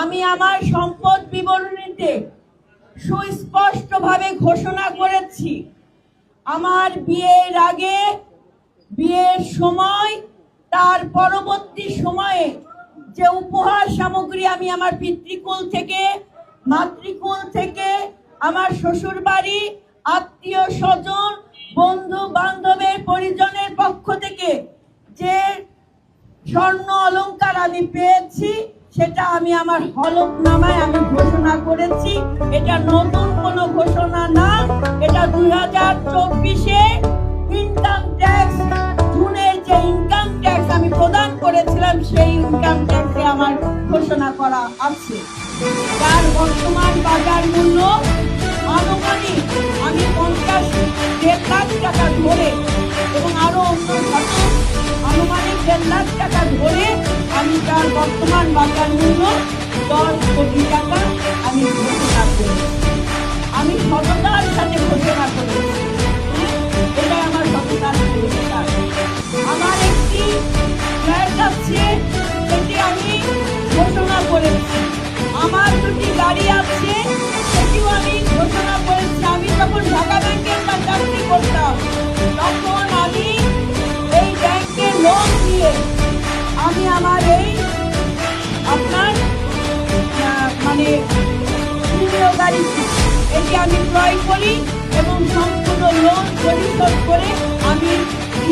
আমি আমার সম্পদ বিবরণীতে সুস্পষ্টভাবে ঘোষণা করেছি, আমার বিয়ের আগে, বিয়ের সময়, তার পরবর্তী সময়ে যে উপহার সামগ্রী আমি আমার পিতৃকুল থেকে, মাতৃকুল থেকে, আমার শ্বশুর বাড়ি, আত্মীয় স্বজন, বন্ধু বান্ধবের পরিজনের পক্ষ থেকে যে স্বর্ণ অলংকার আমি পেয়েছি, সেটা আমি আমার হলফনামায় আমি ঘোষণা করেছি। এটা নতুন কোনো ঘোষণা না, এটা 2024-এ ইনকাম ট্যাক্স, জুনের যে ইনকাম ট্যাক্স আমি প্রদান করেছিলাম, সেই ইনকাম ট্যাক্সে আমার ঘোষণা করা আছে। যার বর্তমান বাজার মূল্য আনুমানিক আমি 50-1.5 লাখ টাকা ধরে, এবং আরো অন্য আনুমানিক 1.5 লাখ টাকা ধরে আমি তার বর্তমান বাজার মূল্য 10 কোটি টাকা আমি ঘোষণা করেছি। আমি সততার সাথে ঘোষণা করেছি, এটাই আমার সততার পুরস্কার। আমার একটি ফ্ল্যাট আছে, সেটি আমি ঘোষণা করেছি। আমার 2টি গাড়ি আছে, সেটিও আমি ঘোষণা করেছি। আমি যখন ঢাকা ব্যাংকের চাকরি করতাম, তখন আমি এই ব্যাংকে লোন দিয়ে আমি আমার এই আপনার মানে গাড়ি এটি আমি ক্রয় করি এবং সম্পূর্ণ লোন পরিশোধ করে আমি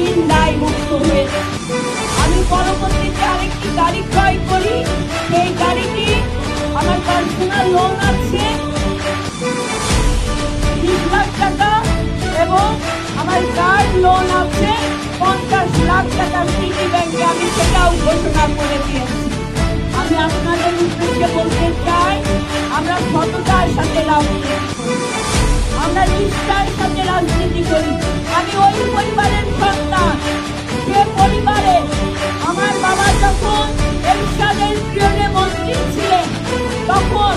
ঋণ দায় মুক্ত হয়েছি। আমি পরবর্তীতে আরেকটি গাড়ি ক্রয় করি, সেই গাড়িটি আমার পার্সোনাল লোন আছে 20 লাখ টাকা, এবং আমার কার লোন আছে 50 লাখ টাকা সিটি ব্যাংকে, আমি সেটাও ঘোষণা করে দিয়েছি। আমি আপনাদের উদ্দেশ্যে বলতে চাই, আমরা সততার সাথে রাজনীতি করি, আমরা নিষ্ঠার সাথে রাজনীতি করি। আমি ওই পরিবারের সন্তান, যে পরিবারে আমার বাবা যখন এরশাদের পিয়নে মন্ত্রী ছিলেন, তখন